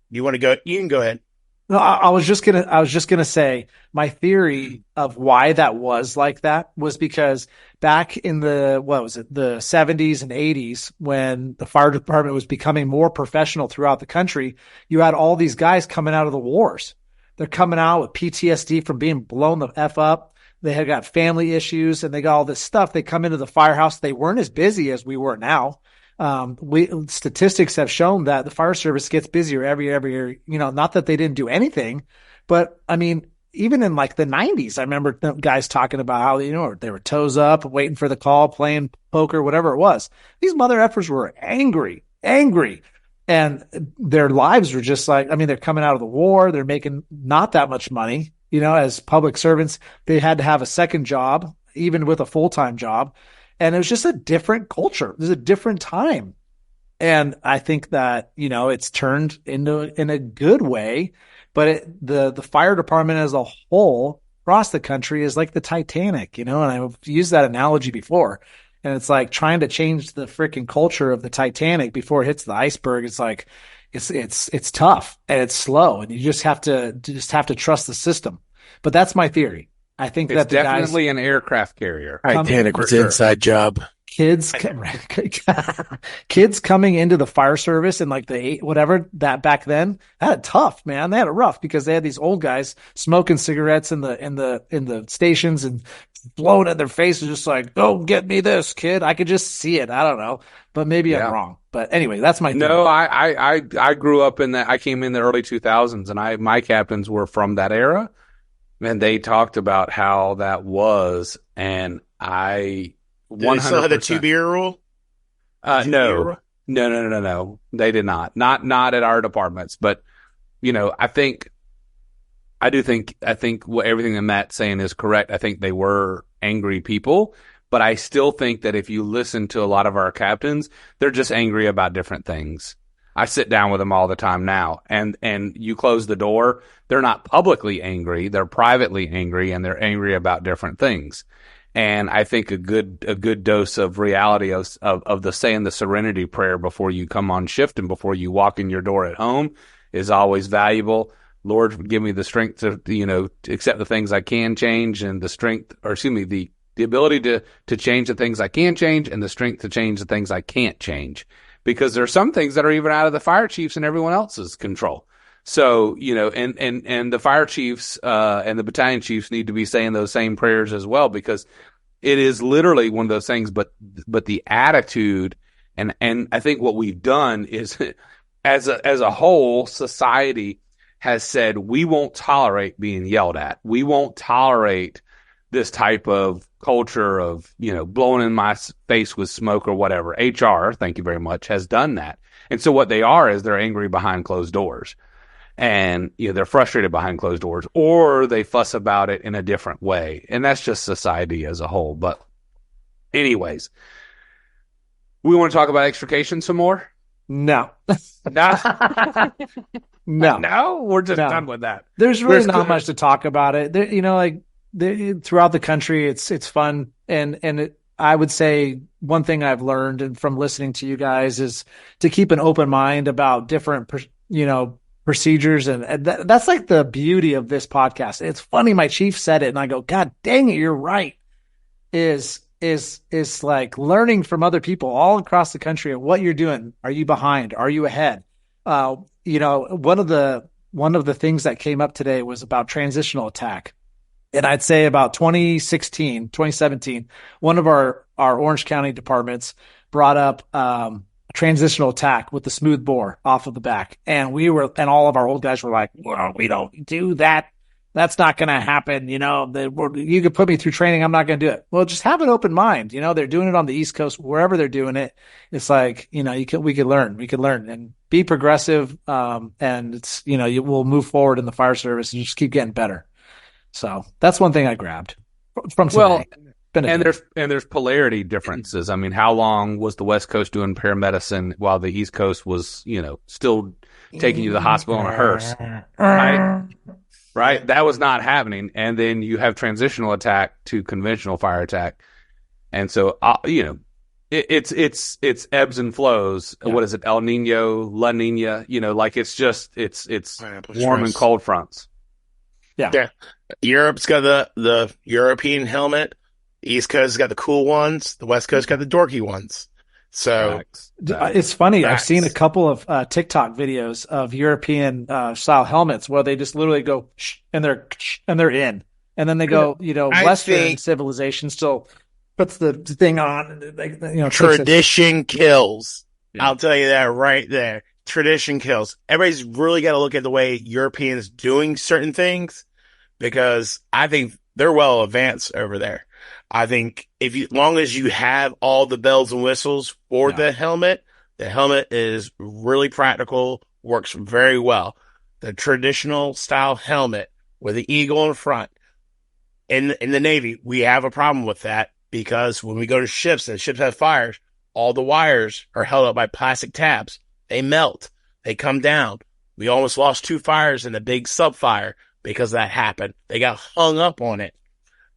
You want to go? You can go ahead. No, I was just gonna say my theory of why that was like that was because back in the 70s and 80s when the fire department was becoming more professional throughout the country, you had all these guys coming out of the wars. They're coming out with PTSD from being blown the F up. They had got family issues and they got all this stuff. They come into the firehouse. They weren't as busy as we were now. Statistics have shown that the fire service gets busier every year, not that they didn't do anything, but even in the 90s, I remember guys talking about how, they were toes up, waiting for the call, playing poker, whatever it was. These mother effers were angry, and their lives were just they're coming out of the war. They're making not that much money, as public servants. They had to have a second job, even with a full-time job. And it was just a different culture. It was a different time. And I think that, it's turned in a good way, but the fire department as a whole across the country is like the Titanic, and I've used that analogy before. And it's like trying to change the freaking culture of the Titanic before it hits the iceberg. It's like, it's tough and it's slow and you just have to trust the system. But that's my theory. I think it's definitely an aircraft carrier. Titanic was an inside job. Kids coming into the fire service in that back then, that had tough, man. They had it rough because they had these old guys smoking cigarettes in the stations and blowing at their faces, just like, "Oh, get me this, kid." I could just see it. I don't know, but maybe I'm wrong. But anyway, that's my theory. No, I grew up in that. I came in the early 2000s, and my captains were from that era. And they talked about how that was, and I 100%. They still had the 2 beer rule? No. They did not. Not at our departments. But, I think what everything that Matt's saying is correct. I think they were angry people, but I still think that if you listen to a lot of our captains, they're just angry about different things. I sit down with them all the time now, and you close the door. They're not publicly angry. They're privately angry, and they're angry about different things. And I think a good dose of reality of the saying the serenity prayer before you come on shift and before you walk in your door at home is always valuable. Lord, give me the strength to accept the things I can change, and the ability to change the things I can change, and the strength to change the things I can't change. Because there are some things that are even out of the fire chiefs and everyone else's control. So, and the fire chiefs and the battalion chiefs need to be saying those same prayers as well, because it is literally one of those things. But the attitude, and I think what we've done is, as a whole, society has said we won't tolerate being yelled at. We won't tolerate this type of culture of, blowing in my face with smoke or whatever. HR, thank you very much, has done that. And so what they are is they're angry behind closed doors, and, they're frustrated behind closed doors, or they fuss about it in a different way. And that's just society as a whole. But anyways, we want to talk about extrication some more? No. No. No. No, we're just done with that. There's really not much to talk about it. Throughout the country, it's fun. And I would say one thing I've learned from listening to you guys is to keep an open mind about different, procedures. And that's like the beauty of this podcast. It's funny. My chief said it and I go, God dang it, you're right. Is like learning from other people all across the country and what you're doing. Are you behind? Are you ahead? One of the things that came up today was about transitional attack. And I'd say about 2017, one of our Orange County departments brought up transitional attack with the smooth bore off of the back. And all of our old guys were like, well, we don't do that. That's not going to happen. You could put me through training. I'm not going to do it. Well, just have an open mind. They're doing it on the East Coast, wherever they're doing it. It's like, we could learn and be progressive. And it's, we'll move forward in the fire service and just keep getting better. So that's one thing I grabbed from today. There's polarity differences. I mean, how long was the West Coast doing paramedicine while the East Coast was, still taking you to the hospital in a hearse? Right? That was not happening. And then you have transitional attack to conventional fire attack. And so, it's ebbs and flows. Yeah. What is it? El Nino, La Nina, it's warm and cold fronts. Yeah. Europe's got the European helmet. East Coast got the cool ones. The West Coast got the dorky ones. So it's funny. I've seen a couple of TikTok videos of European style helmets where they just literally go and they're in, and then they go. Western civilization still puts the thing on. And tradition kills. Yeah. I'll tell you that right there. Tradition kills. Everybody's really got to look at the way Europeans doing certain things, because I think they're well advanced over there. I think as long as you have all the bells and whistles for the helmet is really practical, works very well. The traditional style helmet with the eagle in front. In the Navy, we have a problem with that, because when we go to ships and ships have fires, all the wires are held up by plastic tabs. They melt. They come down. We almost lost 2 fires in a big sub fire because that happened. They got hung up on it.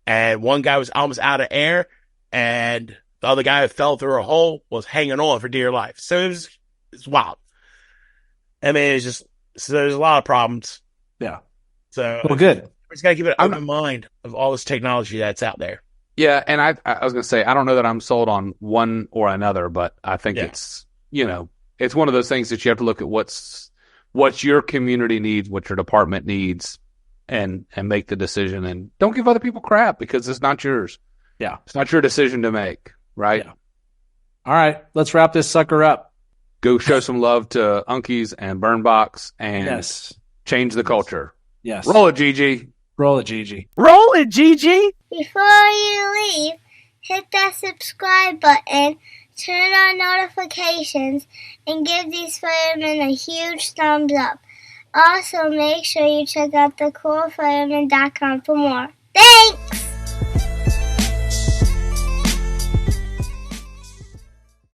And one guy was almost out of air, and the other guy who fell through a hole was hanging on for dear life. So it's wild. I mean, there's a lot of problems. Yeah. So good. We just got to keep an open mind of all this technology that's out there. Yeah. And I was going to say, I don't know that I'm sold on one or another, but I think it's one of those things that you have to look at what's your community needs, what your department needs, and make the decision, and don't give other people crap, because it's not yours. Yeah. It's not your decision to make, right? Yeah. All right, let's wrap this sucker up. Go show some love to Unkies and Burnbox and change the culture. Yes. Roll it, Gigi. Roll it, Gigi. Roll it, Gigi. Before you leave, hit that subscribe button turn on notifications, and give these firemen a huge thumbs up. Also, make sure you check out thecoolfireman.com for more. Thanks!